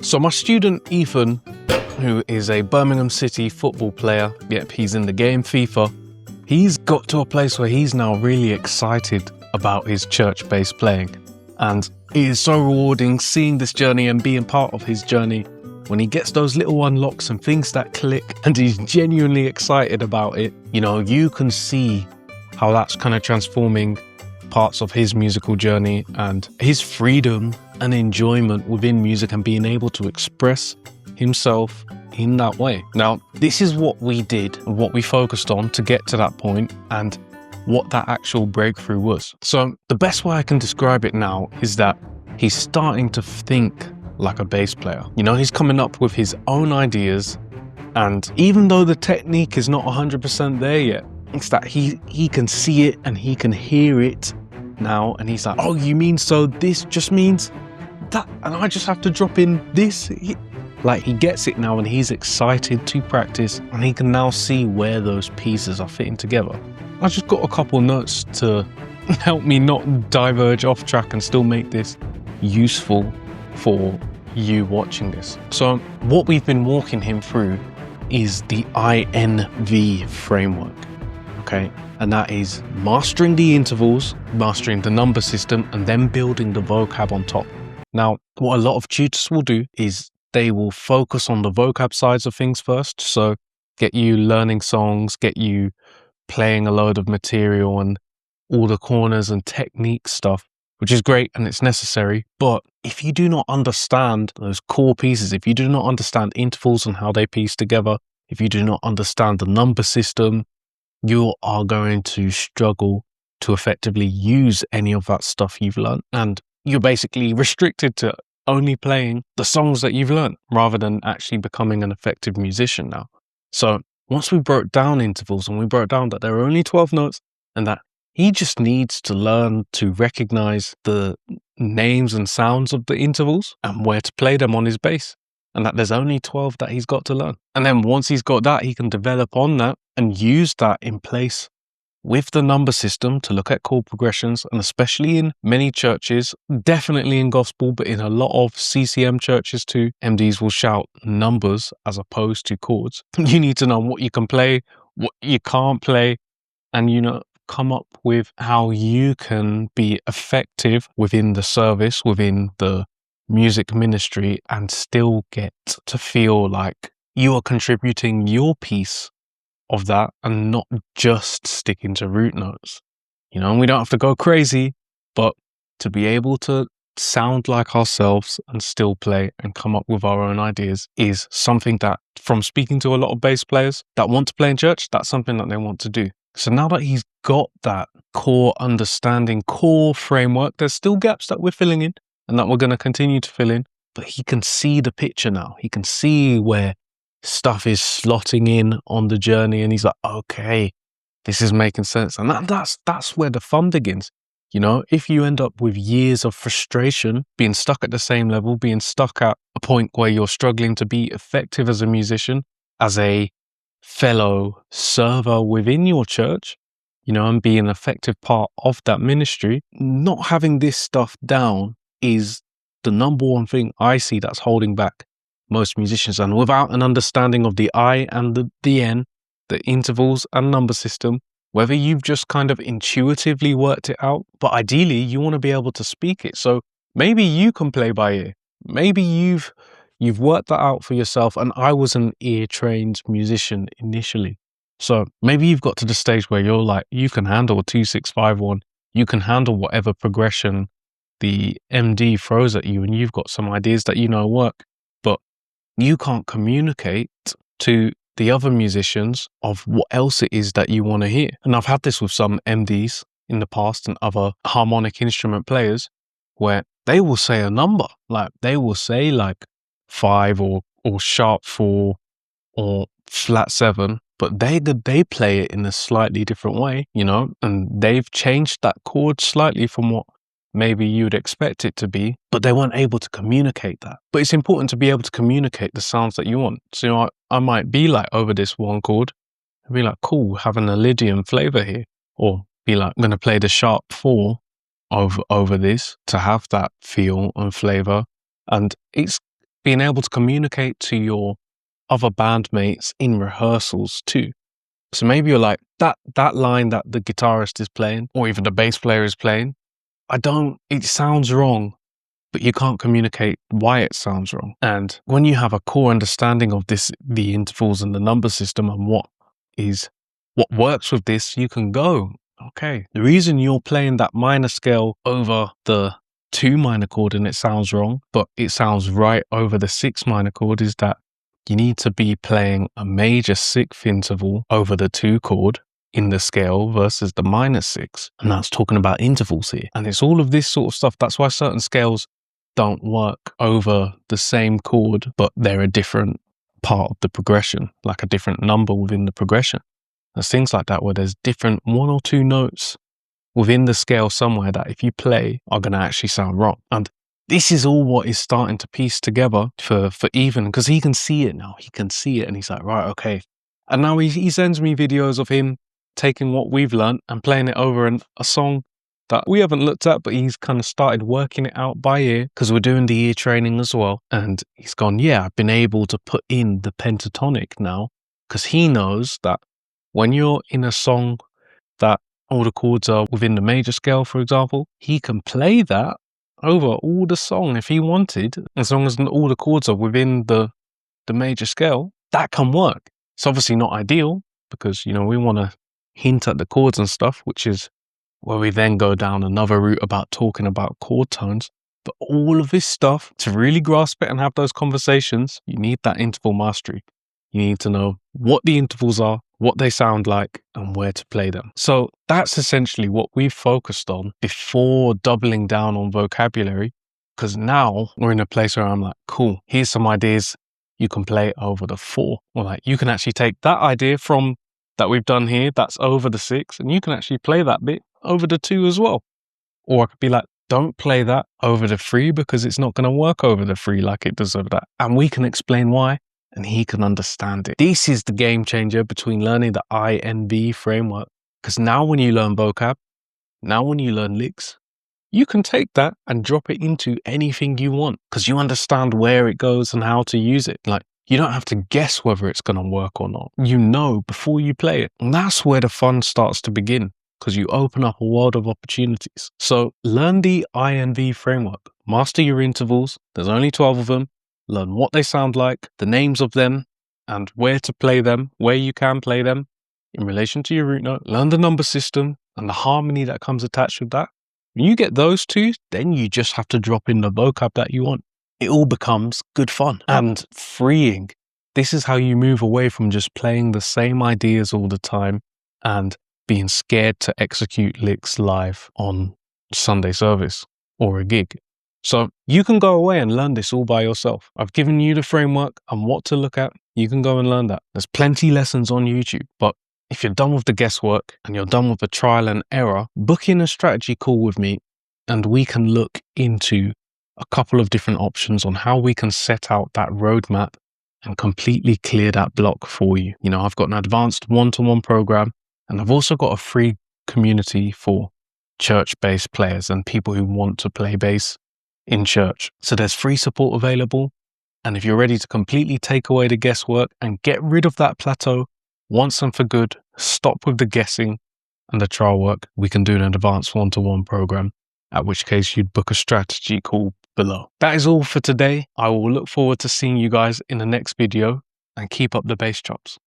So my student Ethan, who is a Birmingham City football player, yep, he's in the game FIFA, he's got to a place where he's now really excited about his church-based playing. And it is so rewarding seeing this journey and being part of his journey when he gets those little unlocks and things that click and he's genuinely excited about it. You know, you can see how that's kind of transforming parts of his musical journey and his freedom and enjoyment within music and being able to express himself in that way. Now, this is what we did and what we focused on to get to that point and what that actual breakthrough was. So the best way I can describe it now is that he's starting to think like a bass player. You know, he's coming up with his own ideas, and even though the technique is not 100% there yet, it's that he can see it and he can hear it now, and he's like, oh, you mean so this just means that, and I just have to drop in this? Like, he gets it now and he's excited to practice, and he can now see where those pieces are fitting together. I just got a couple notes to help me not diverge off track and still make this useful for you watching this. So what we've been walking him through is the INV framework, okay? And that is mastering the intervals, mastering the number system, and then building the vocab on top. Now, what a lot of tutors will do is they will focus on the vocab sides of things first. So get you learning songs, get you playing a load of material and all the corners and technique stuff, which is great and it's necessary. But if you do not understand those core pieces, if you do not understand intervals and how they piece together, if you do not understand the number system, you are going to struggle to effectively use any of that stuff you've learned. And you're basically restricted to only playing the songs that you've learned rather than actually becoming an effective musician now. So once we broke down intervals and we broke down that there are only 12 notes and that he just needs to learn to recognize the names and sounds of the intervals and where to play them on his bass, and that there's only 12 that he's got to learn. And then once he's got that, he can develop on that and use that in place with the number system to look at chord progressions. And especially in many churches, definitely in gospel, but in a lot of CCM churches too, MDs will shout numbers as opposed to chords. You need to know what you can play, what you can't play, and, you know, come up with how you can be effective within the service, within the music ministry, and still get to feel like you are contributing your piece of that and not just sticking to root notes. You know, and we don't have to go crazy, but to be able to sound like ourselves and still play and come up with our own ideas is something that, from speaking to a lot of bass players that want to play in church, that's something that they want to do. So now that he's got that core understanding, core framework, there's still gaps that we're filling in and that we're going to continue to fill in, but he can see the picture now. He can see where stuff is slotting in on the journey, and he's like, okay, this is making sense. And that's where the fun begins. You know, if you end up with years of frustration, being stuck at the same level, being stuck at a point where you're struggling to be effective as a musician, as a fellow server within your church, you know, and be an effective part of that ministry, not having this stuff down is the number one thing I see that's holding back most musicians. And without an understanding of the I and the N, the intervals and number system, whether you've just kind of intuitively worked it out, but ideally you want to be able to speak it. So maybe you can play by ear. Maybe you've worked that out for yourself. And I was an ear-trained musician initially. So maybe you've got to the stage where you're like, you can handle a 2-6-5-1. You can handle whatever progression the MD throws at you, and you've got some ideas that you know work. But you can't communicate to the other musicians of what else it is that you want to hear. And I've had this with some MDs in the past and other harmonic instrument players where they will say a number, like they will say like 5 or sharp 4 or flat 7, but they play it in a slightly different way, you know, and they've changed that chord slightly from what maybe you'd expect it to be, but they weren't able to communicate that. But it's important to be able to communicate the sounds that you want. So, you know, I might be like over this one chord and be like, cool, having a Lydian flavor here. Or be like, I'm going to play the sharp 4 over this to have that feel and flavor. And it's being able to communicate to your other bandmates in rehearsals too. So maybe you're like, that line that the guitarist is playing, or even the bass player is playing, it sounds wrong, but you can't communicate why it sounds wrong. And when you have a core understanding of the intervals and the number system and what works with this, you can go, okay, the reason you're playing that minor scale over the 2 minor chord and it sounds wrong, but it sounds right over the 6 minor chord, is that you need to be playing a major 6th interval over the 2 chord in the scale versus the minor 6. And that's talking about intervals here. And it's all of this sort of stuff. That's why certain scales don't work over the same chord, but they're a different part of the progression, like a different number within the progression. There's things like that where there's different 1 or 2 notes within the scale somewhere that if you play are going to actually sound wrong. And this is all what is starting to piece together for Ethan, because he can see it now. He can see it and he's like, right, okay. And now he sends me videos of him taking what we've learned and playing it over a song that we haven't looked at, but he's kind of started working it out by ear because we're doing the ear training as well. And he's gone, yeah, I've been able to put in the pentatonic now, because he knows that when you're in a song that all the chords are within the major scale, for example, he can play that over all the song if he wanted, as long as all the chords are within the major scale. That can work. It's obviously not ideal because, we want to hint at the chords and stuff, which is where we then go down another route about talking about chord tones. But all of this stuff, to really grasp it and have those conversations, you need that interval mastery. You need to know what the intervals are, what they sound like, and where to play them. So that's essentially what we've focused on before doubling down on vocabulary, because now we're in a place where I'm like, cool, here's some ideas you can play over the 4. Or like, you can actually take that idea from that we've done here, that's over the 6, and you can actually play that bit over the 2 as well. Or I could be like, don't play that over the 3 because it's not going to work over the 3 like it does over that. And we can explain why, and he can understand it. This is the game changer between learning the INV framework. Because now when you learn vocab, now when you learn licks, you can take that and drop it into anything you want because you understand where it goes and how to use it. Like, you don't have to guess whether it's going to work or not. You know before you play it. And that's where the fun starts to begin, because you open up a world of opportunities. So learn the INV framework. Master your intervals. There's only 12 of them. Learn what they sound like, the names of them, and where to play them, where you can play them in relation to your root note. Learn the number system and the harmony that comes attached with that. When you get those 2, then you just have to drop in the vocab that you want. It all becomes good fun and freeing. This is how you move away from just playing the same ideas all the time and being scared to execute licks live on Sunday service or a gig. So you can go away and learn this all by yourself. I've given you the framework and what to look at. You can go and learn that. There's plenty lessons on YouTube, but if you're done with the guesswork and you're done with the trial and error, book in a strategy call with me and we can look into a couple of different options on how we can set out that roadmap and completely clear that block for you. I've got an advanced one-to-one program, and I've also got a free community for church-based players and people who want to play bass in church. So there's free support available. And if you're ready to completely take away the guesswork and get rid of that plateau once and for good, stop with the guessing and the trial work, we can do an advanced one-to-one program, at which case you'd book a strategy call below. That is all for today. I will look forward to seeing you guys in the next video, and keep up the bass chops.